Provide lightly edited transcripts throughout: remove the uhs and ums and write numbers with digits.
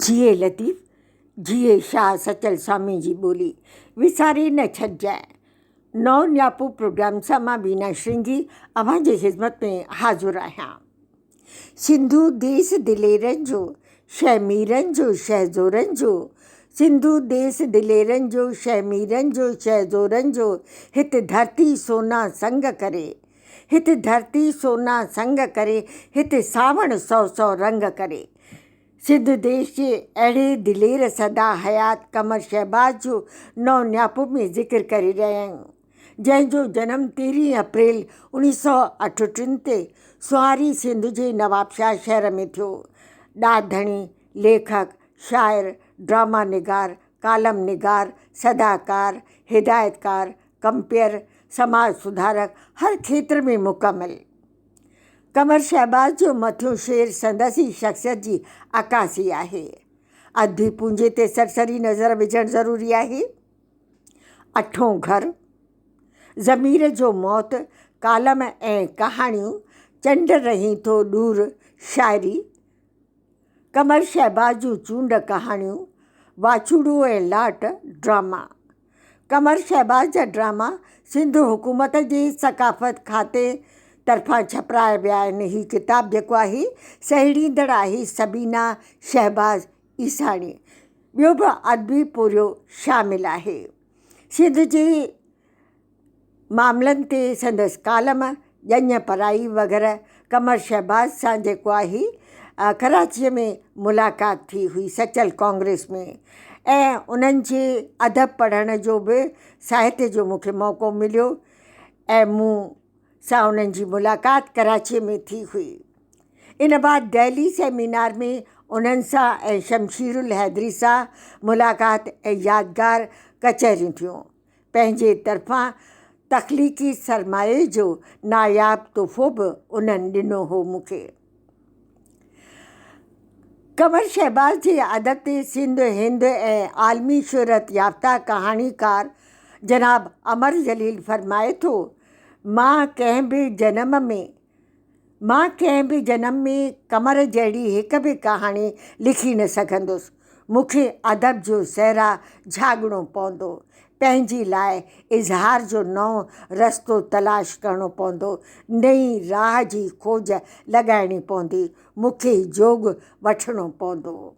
जिए लतीफ़, जिए शाह सचल स्वामी जी ॿोली, विसारे न छॾिजांइ। नओं न्यापो प्रोग्राम सां मां बीना श्रृंगी अव्हां जी ख़िदमत में हाज़ुर आहियां। सिंधु देस दिलेरनि जो, शह मीरनि जो, शह ज़ोरनि जो। सिंधु देस दिलेरनि जो, शह मीरनि जो, शह ज़ोरनि जो। हिते धरती सोना संग करे, हिते धरती सोना संग करे, हिते सावण सौ सौ रंग करे। सिंध देश जे अहिड़े दिलेर सदा हयात कमर शहबाज़ जो नओं न्यापो में ज़िक्र करे रहिया आहियूं, जंहिंजो जनम 13 अप्रैल 1938 ते सुहारी सिंध जे नवाबशाह शहर में थियो। ॾाढणी, लेखक, शाइर, ड्रामा निगार, कालम निगार, सदाकार, हिदायतकार, कंपेयर, समाज सुधारक, हर खेत्र में मुकमल। कमर शहबाज़ जो मथियों शेर संदसि शख़्सियत जी अकासी आहे। अदबी पूंजे ते सरसरी नज़र विझणु ज़रूरी आहे। अठों घर, ज़मीर जो मौत, कालम ऐं कहाणियूं, चंड रही थो दूर, शाइरी। कमर शहबाज़ जूं चूंड कहाणियूं, वाछड़ू ऐं लाट, ड्रामा। कमर शहबाज़ जा ड्रामा सिंध हुकूमत जे सकाफ़त खाते तरफ़ां छपराया विया आहिनि। हीअ किताबु जेको आहे सहेड़ींदड़ आहे सबीना शहबाज़ ईसाणी। ॿियो बि अदबी पोरियो शामिलु आहे। सिंध जे मामलनि ते संदसि कालम, ॼञ पराई वग़ैरह। कमर शहबाज़ सां जेको आहे कराचीअ में मुलाक़ात थी हुई सचल कांग्रेस में, ऐं उन्हनि जे अदब पढ़ण जो बि साहित्य जो मूंखे मौक़ो मिलियो ऐं मूं सां उन्हनि जी मुलाक़ात कराचीअ में थी हुई। इन बाद दिल्ली सेमिनार में उन्हनि सां ऐं शमशीरुल हैदरी सां मुलाक़ात ऐं यादगार कचहरियूं थियूं। पंहिंजे तरफ़ां तख़लीक़ी सरमाए जो नायाब तोहफ़ो बि उन्हनि ॾिनो हो मूंखे। कमर शहबाज़ जे अदब ते सिंध हिंद ऐं आलमी शोहरत याफ़्ता कहाणीकार जनाब अमर जलील फरमाए थो, मां कंहिं बि जनम में कमर जहिड़ी हिक बि कहाणी लिखी न सघंदुसि। मूंखे अदब जो सहरा झाॻणो पवंदो, पंहिंजी लाइ इज़हार जो नओं रस्तो तलाश करणो पवंदो, नई राह जी खोज लॻाइणी पवंदी, मूंखे जोग वठिणो पवंदो।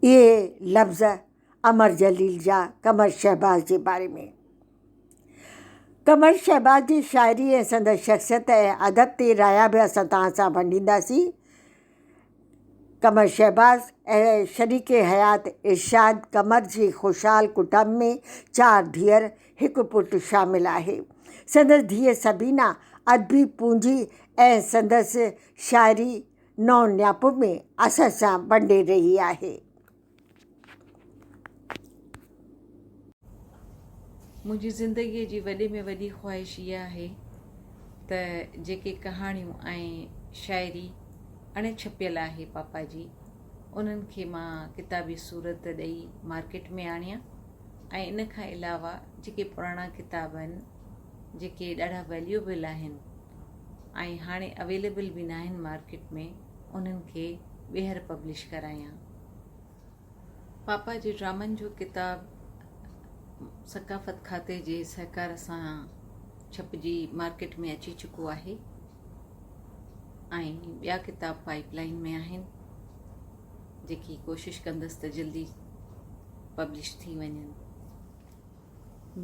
इहे लफ़्ज़ अमर जलील जा कमर शहबाज़ जे बारे में। कमर शहबाज़ जी शाइरी ऐं संदसि शख़्सियत ऐं अदब ते राया बि असां तव्हां सां वंडींदासीं। कमर शहबाज़ ऐं शरीके हयात इरशाद कमर जे ख़ुशहाल कुटुंब में 4 धीअर, 1 पुटु शामिलु आहे। संदसि धीअ सबीना अदबी पूंजी ऐं संदसि शाइरी नओं न्यापो में असां सां वंडे रही आहे। मुंहिंजी ज़िंदगीअ जी वॾे में वॾी ख़्वाहिश इहा आहे त जेके कहाणियूं ऐं शाइरी अणे छपियल आहे पापा जी, उन्हनि खे मां किताबी सूरत ॾेई मार्केट में आणियां, ऐं इन खां अलावा जेके पुराणा किताब आहिनि जेके ॾाढा वैल्यूएबल आहिनि ऐं हाणे अवेलेबल बि न आहिनि मार्केट में, उन्हनि खे ॿीहर पब्लिश करायां। पापा जे ड्रामनि जो किताबु सकाफ़त खाते जे सहकार सां छपजी मार्केट में अची चुको आहे, ऐं ॿिया किताब पाइपलाइन में आहिनि जेकी कोशिशि कंदसि त जल्दी पब्लिश थी वञनि।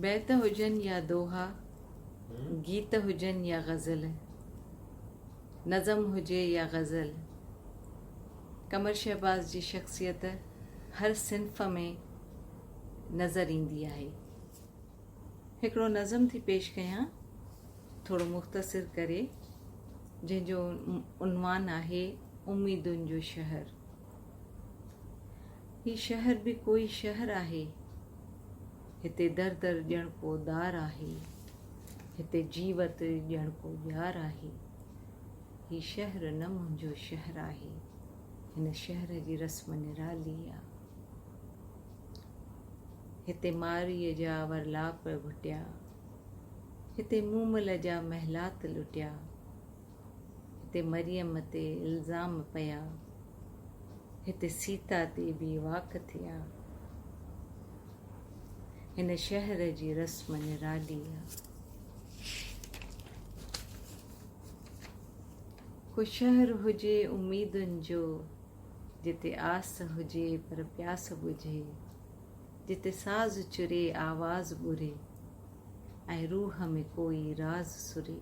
बैत हुजनि या दोहा, गीत हुजनि या ग़ज़ल, नज़म हुजे या ग़ज़ल, कमर शहबाज़ जी शख़्सियत हर सिंफ़ में नज़र ईंदी आहे। हिकिड़ो नज़म थी पेश कयां, थोरो मुख़्तसिर करे, जंहिंजो उन्वान आहे उम्मीदुनि जो शहर। ही शहर बि कोई शहर आहे, हिते दर दर ॼण को दार आहे, हिते जीवत ॼण को यार आहे। ही शहर न मुंहिंजो शहर आहे, हिन शहर जी रस्म निराली आहे। हिते मारीअ जा वरलाप घुटिया, हिते मूमल जा महलात लुटिया, हिते मरियम ते इल्ज़ाम पिया, हिते सीता देवी वाक थिया। हिन शहर जी रस्म निराली आहे। को शहर हुजे उम्मीदुनि जो, जिते आस हुजे पर प्यास बुझे, जिते साज़ चुरे आवाज़ ॿुरे ऐं रूह में कोई राज़ सुरे,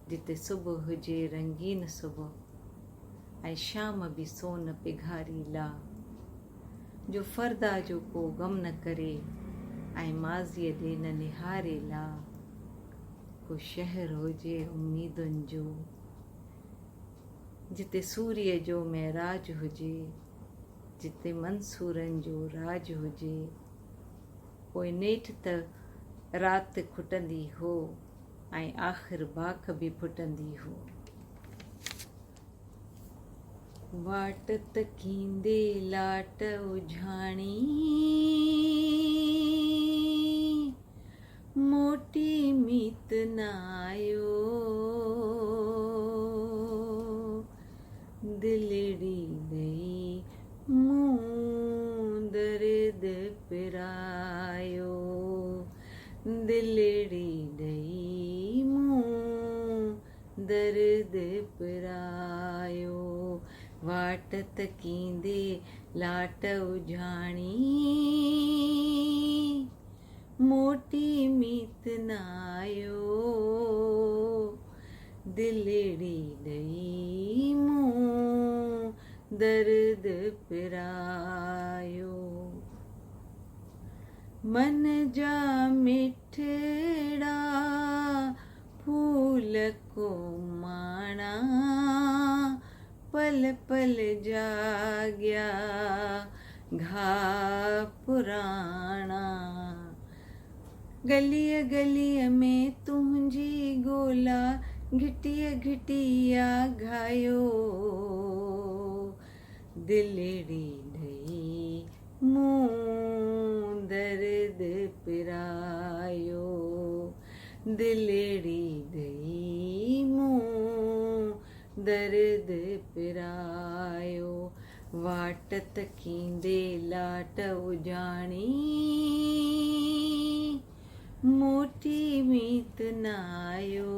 जिते सुबुह हुजे रंगीन सुबुह ऐं शाम बि सोन पिघारी ला, जो फरदा जो को गम न करे ऐं माज़ीअ ॾे न निहारे ला। को शहर हुजे उम्मीदुनि जो, जिते सूर्य जो महराज हुजे, जिते मंसूरनि जो राज हुजे। पोइ नेठ त राति खुटंदी हो ऐं आख़िर बाख बि फुटंदी हो। वाट तकींदे लाट उझाणी, मोटी मीत न आयो, दिलड़ी ॾई मूं दर्द पिरायो, दिलड़ी ॾई मूं दर्द पिरायो। वाट तकींदे लाट उझाणी, मोटी मीत न आयो, दिलड़ी ॾई मूं दर्द पिरायो। मन जा मिठड़ा फूल को माणा, पल पल जाग्या घा पुराणा। गलीअ गलीअ में तुंहिंजी ॻोल्हा, घिटीअ घिटिया घायो, दिलड़ी ॾई मूं दर्द पिरायो, दिलड़ी ॾई मूं दर्द पिरायो। वाट तकींदे लाट उझाणी, मोटी मीत न आयो,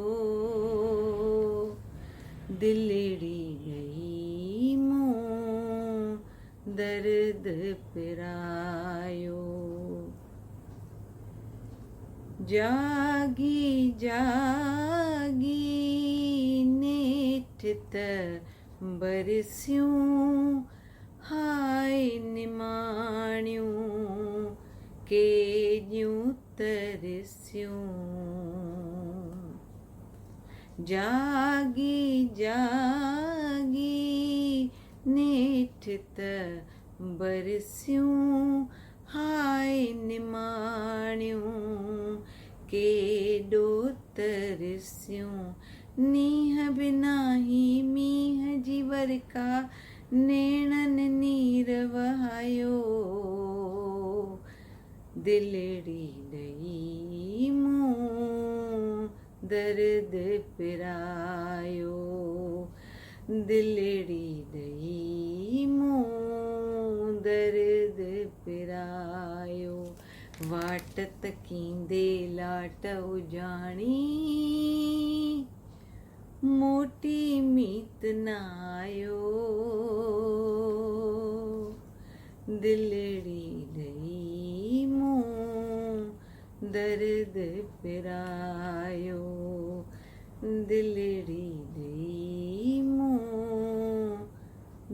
दिलड़ी ॾई मूं दर्द पिरायो। जागी जागी नेठ त बरसियूं, हाय निमाणियूं केॾियूं तरसियूं। जागी जागी नेठ त बरसियूं, हाय निमाणियूं केॾो तरसियूं। नीह बिनाही मींहं जी वरका, नेणनि नीर वहायो, दिलड़ी ॾई मूं दर्द पिरायो, दिलड़ी ॾई मूं दर्द पिरायो। वाट तकींदे लाट उझाणी, मोटी मीत न आयो, दिलड़ी ॾई मूं दर्द पिरायो, दिलड़ी ॾई मूं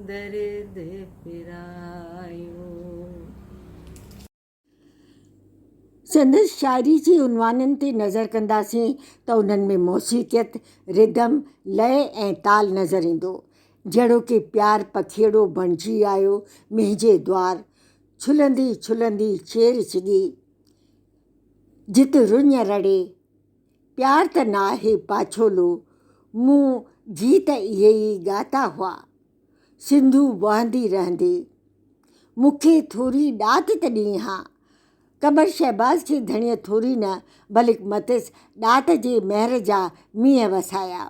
दर्द पिरायो। संदसि शाइरी जी उनवाननि ते नज़र कंदासीं त उन्हनि में मौसीक़ियत, रिदम, लय ऐं ताल नज़र ईंदो। जहिड़ो कि प्यार पखीअड़ो बणिजी आयो मुंहिंजे द्वार, छुलंदी छुलंदी चेर चिगी, जित रुञ रड़े, प्यार त नाहे पाछोलो, मूं गीत इहे ई ॻाता हुआ, सिंधू वहंदी रहंदी, मूंखे थोरी ॾात त ॾींहुं हा। कमर शहबाज़ खे धणीअ थोरी न बल्कि मतिस ॾात जे महर जा मींहं वसाया।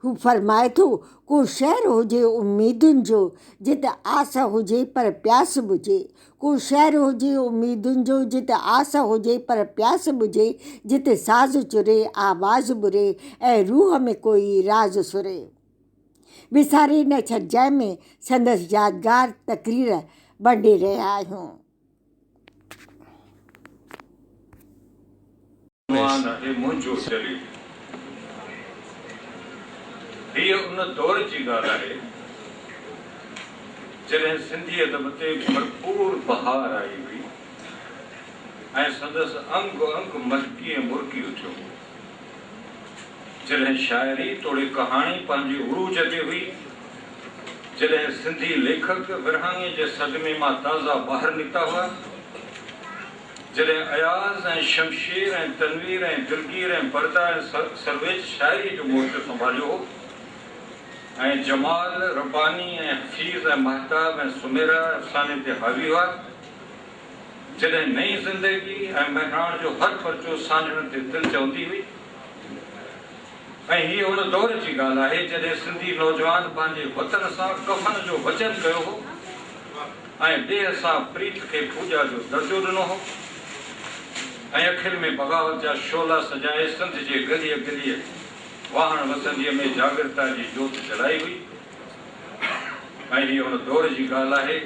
हू फरमाए थो, को शहर हुजे उम्मीदुनि जो जिते आस हुजे पर प्यास बुझे, को शहर हुजे उम्मीदुनि जो जिते आस हुजे पर प्यास बुझे, जिते साज़ चुरे आवाज़ बुरे ऐं रूह में कोई राज़ सुरे। विसारे न छॾजांइ में संदसि यादगार तकरीर बंडे रहिया आहियूं। मुंहिंजो दिलि हीअ उन दौर जी ॻाल्हि आहे जॾहिं सिंधी अदब ते भरपूर बहार आई हुई ऐं संदसि अंग अंग महकी ऐं मुर्की उथियो। जॾहिं शाइरी तोड़े कहाणी पंहिंजी उरूज ते हुई, जॾहिं सिंधी लेखक विरहाङे जे सदमे मां ताज़ा ॿाहिरि निकिता हुआ, जॾहिं अयाज़ ऐं शमशेर ऐं तनवीर ऐं दिलगीर ऐं बरदा ऐं सरवेज शाइरी जो मोर्चो संभालियो हो, ऐं जमाल रब्बानी ऐं हफ़ीज़ ऐं महताब ऐं सुमेरा अफ़साने ते हावी हुआ, जॾहिं नई ज़िंदगी ऐं महराण जो हर परचो साझण ते दिलि चवंदी हुई। ऐं हीअ उन दौर जी ॻाल्हि आहे जॾहिं सिंधी नौजवान पंहिंजे वतन सां कफ़न जो वचन कयो हो ऐं ॾेह सां प्रीत खे पूॼा जो दर्जो ॾिनो हो, ऐं अखियुनि में बग़ावत जा शोला सजाए सिंध जे गलीअ गलीअ वाहण वसंदीअ में जागृता जी जोत जलाई हुई। ऐं हीअ उन दौर जी ॻाल्हि आहे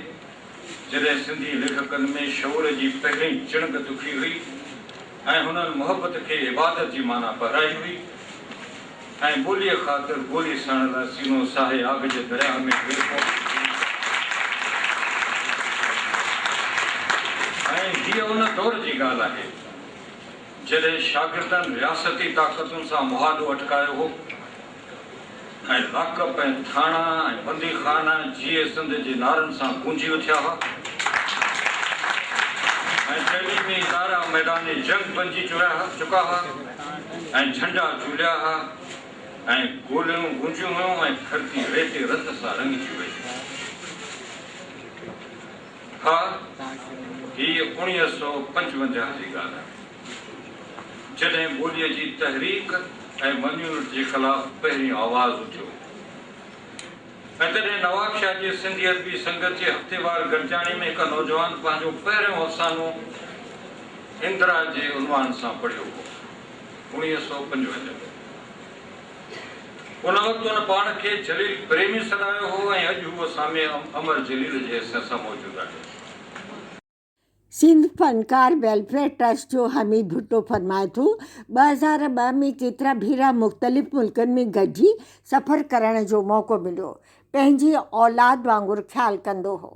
जॾहिं सिंधी लेखकनि में शऊर जी पहिरीं चिणग दुखी हुई ऐं हुननि मुहबत खे इबादत जी माना पढ़ाई हुई ऐं ॿोलीअ ख़ातिर ॿोली सण लाइ सीनो साहे आग जे दरिया में ऐं हीअ उन दौर जी ॻाल्हि आहे जॾहिं शागिर्दनि रियासती ताक़तुनि सां मुहादो अटकायो हो ऐं लाकअप ऐं थाणा ऐं बंदी खाना जीए सिंध जे नारनि सां गूंजी उथिया हुआ ऐं तइलीमी इदारा मैदान जंग बणिजी चुका हुआ ऐं झंडा झूलिया हुआ ऐं गोलियूं गूंजियूं हुयूं ऐं धरती रेते रत सां रंगिजी वई। हा, हीअ 1955 जी ॻाल्हि आहे जॾहिं ॿोलीअ जी तहरीक ऐं मन्यूर जे ख़िलाफ़ पहिरीं आवाज़ उथियो ऐं तॾहिं नवाब शाह जे सिंधी अदबी संगत जे हफ़्तेवार गॾिजाणी में हिकु नौजवान पंहिंजो पहिरियों अफ़सानो इंदिरा जे उनवान सां पढ़ियो हो 1955। उन वक़्तु उन पाण खे जलील प्रेमी सॾायो हो ऐं अॼु उहो सामे अमर जलील जे हिसे सां मौजूदु आहे। सिंध फनकार वेलफेयर ट्रस्ट जो हमीद भुट्टो फरमाए थो, 2002 में केतिरा भेरा मुख़्तलिफ़ मुल्कनि में गॾिजी सफ़र करण जो मौक़ो मिलियो, पंहिंजी औलाद वांगुरु ख़्यालु कंदो हो।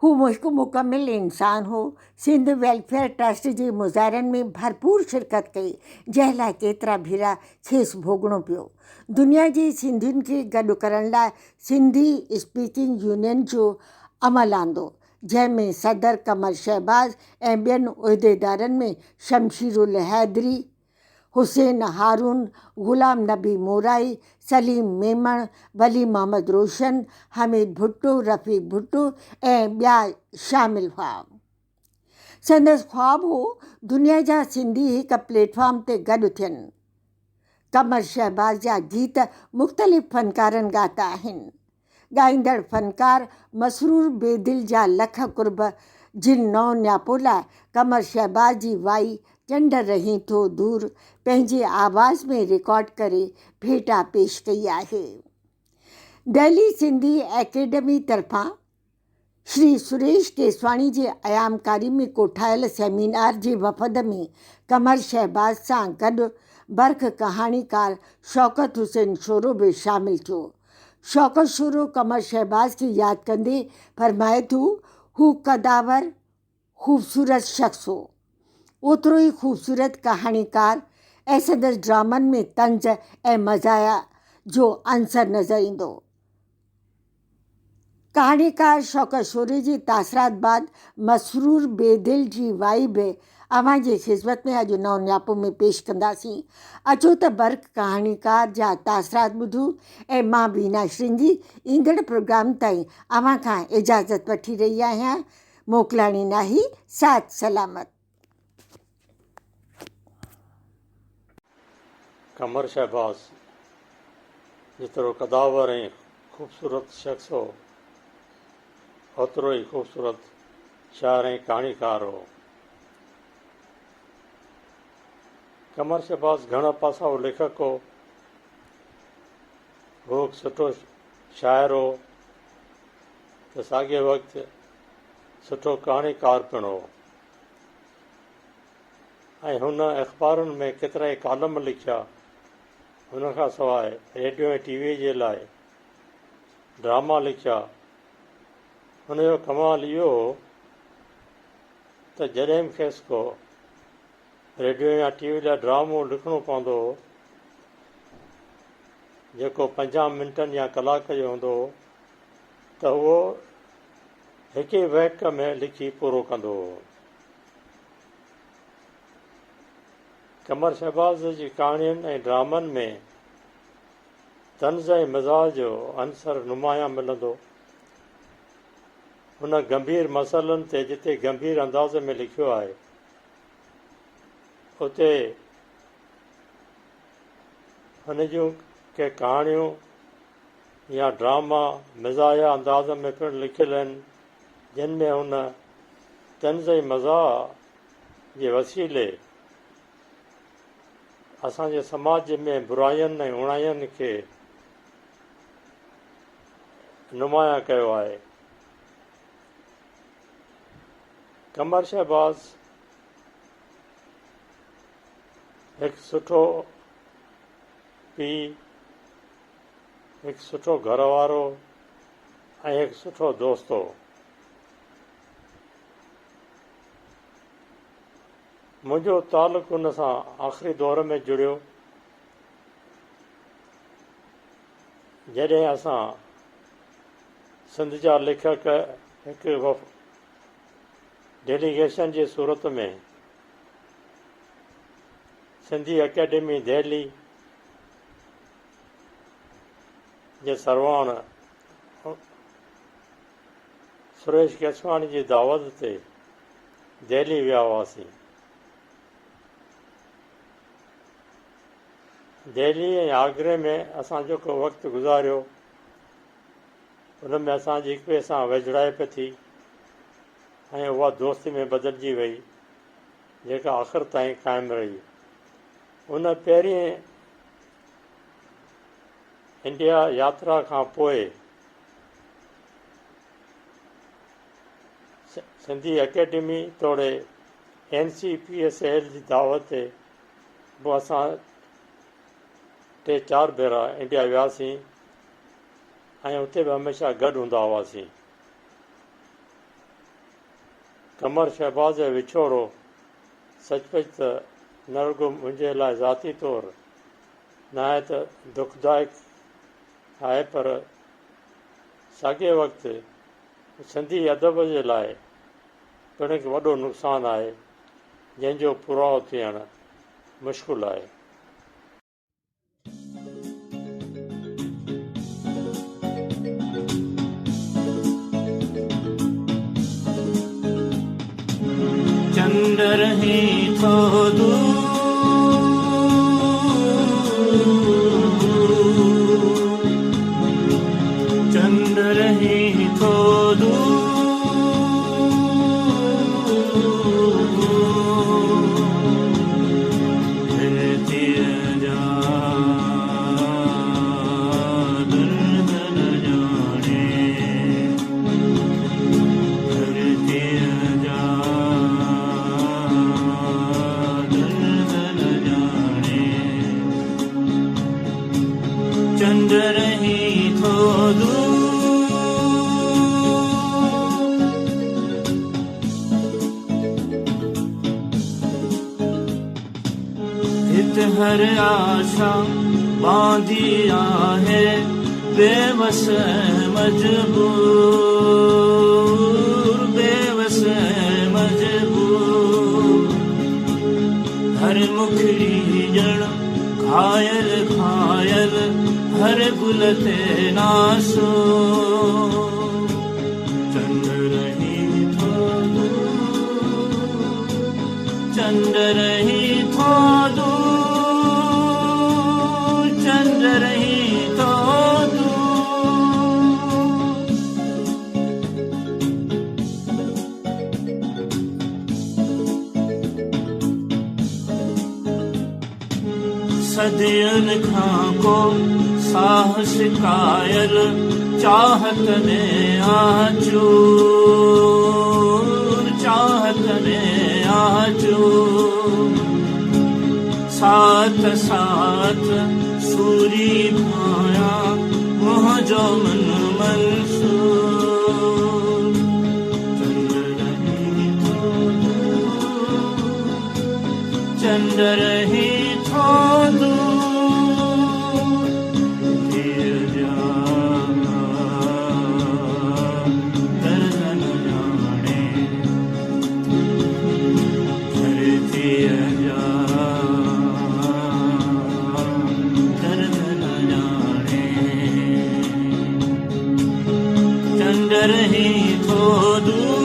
हू हिकु मुकमिल इंसान हो। सिंध वेलफेयर ट्रस्ट जे मुज़ाहिरनि में भरपूर शिरकत कई, जंहिं लाइ केतिरा भेरा खेसि भोगणो पियो। दुनिया जे सिंधियुनि खे गॾु करण लाइ सिंधी स्पीकिंग यूनियन जो अमल आंदो, जंहिंमें सदर कमर शहबाज़ ऐं ॿियनि उहिदेदारनि में शमशीरुल हैदरी, हुसैन हारून, ग़ुलाम नबी मोराई, सलीम मेमण, वली मोहम्मद रोशन, हमीद भुट्टो, रफ़ीक भुट्टो ऐं ॿिया शामिल हुआ। संदसि ख़्वाबु हो दुनिया जा सिंधी हिकु प्लेटफॉर्म ते गॾु थियनि। कमर शहबाज़ जा गीत मुख़्तलिफ़ फनकारनि ॻाता आहिनि। ॻाईंदड़ फनकार मसरूर बेदिल जा लख कुर्ब जिन नौ न्यापो लाइ कमर शहबाज़ जी वाई चंड रही थो दूर पंहिंजे आवाज़ में रिकॉर्ड करे भेटा पेश कई आहे। दिल्ली सिंधी एकेडमी तरफ़ां श्री सुरेश केसवाणी जे अयामकारी में कोठायल सेमिनार जे वफ़द में कमर शहबाज़ सां गॾु बर्ख कहाणीकार शौकत हुसैन शोरो बि शामिल थियो। शौकत शोरो कमर शहबाज़ खे यादि कंदे फरमाए थो, हू कदावर ख़ूबसूरत शख़्स हो, ओतिरो ई ख़ूबसूरत कहाणीकार ऐं संदसि ड्रामनि में तंज़ ऐं मज़ाया जो अंसर नज़र ईंदो। कहाणीकार शौकत शोरे जे तासरात बाद मसरूर बेदिल जी वाई बि अव्हां जी ख़िज़मत में अॼु नौ न्यापो में पेश कंदासीं। अचो त बर्क कहाणीकार जा तासरात ॿुधूं ऐं मां बीना श्रृंगी ईंदड़ प्रोग्राम ताईं अव्हां खां इजाज़त वठी रही आहियां। मोकिलाणी नाही, साथ सलामत। कमर शहबाज़ जेतिरो कदावर ऐं ख़ूबसूरत शख़्स हो ओतिरो ई ख़ूबसूरत शाइर ऐं कहाणीकार हो। कमर शहबाज़ घणा पासा लेखक हो। हू हिकु सुठो शाइर हो त साॻिए वक़्तु सुठो कहाणीकार पिणु हो ऐं हुन अख़बारुनि में केतिरा ई कालम लिखिया। हुन खां सवाइ रेडियो ऐं टीवीअ जे लाइ ड्रामा लिखिया। हुनजो कमाल इहो हो त जॾहिं बि खेसि को रेडियो या टीवी लाइ ड्रामो लिखणो पवंदो हो जेको 50 मिंटनि या कलाक जो हूंदो हो त उहो हिक ई वहक में लिखी पूरो कंदो हो। कमर शहबाज़ जी कहाणियुनि ऐं ड्रामनि में तंज़ ऐं मिज़ाज जो अंसर नुमायां मिलंदो। हुन गंभीर मसइलनि ते जिते गंभीर अंदाज़ में लिखियो आहे उते हुन जूं के कहाणियूं या ड्रामा मिज़ाया अंदाज़ में पिणु लिखियल आहिनि जिन में हुन तंज़ ऐं मज़ाह जे वसीले असांजे समाज में बुराइयुनि ऐं उणाइयुनि खे नुमायां कयो आहे। कमर शहबाज़ हिकु सुठो पीउ, हिकु सुठो घर वारो ऐं हिकु सुठो दोस्त हो। मुंहिंजो तालुक़ु हुन सां आख़िरी दौर में जुड़ियो जॾहिं असां सिंध जा लेखक हिकु डेलीगेशन जे सूरत में सिंधी अकेडमी दिल्ली जे सरवाण सुरेश केसवाणी जी दावत ते दिल्ली विया हुआसीं। दिल्ली ऐं आगरे में असां जेको वक़्तु गुज़ारियो उन में असांजी हिक ॿिए सां वेझड़ाइप थी ऐं उहा दोस्ती में बदिलजी वई जेका आख़िर ताईं क़ाइमु रही। उन पहिरीं इंडिया यात्रा खां पोइ सिंधी अकेडमी तोड़े NCPSL जी दावत ते पोइ असां 3-4 भेरा इंडिया वियासीं ऐं उते बि हमेशह गॾु हूंदा हुआसीं। कमर शहबाज़ जो विछोड़ो सचुपचु त न रुॻो मुंहिंजे लाइ ज़ाती तौरु नहायत दुखदायक आहे पर साॻिए वक़्तु सिंधी अदब जे लाइ पिणु हिकु वॾो नुक़सानु आहे जंहिंजो पुरावो थियणु मुश्किल आहे। चंदर ही थो चंदर ही थो चंदर ही थो हित हर आशा बांधी आहे बेवस मजबूर बेवस मजबूर हर मुखड़ी जण घायल घायल हर गुल ते नासो चंदर ही थो चंदर ही थो चंदर ही थो सदियन खां को साहस कायल चाहत ने आचूर चाहत ने आचूर साथ साथ सूरी भाया मोह जो मन मंसूर चंद्र ही थो दूर धीर जा दर्शन जाने धरती जा दर्शन जाने चंद्र ही थो दूर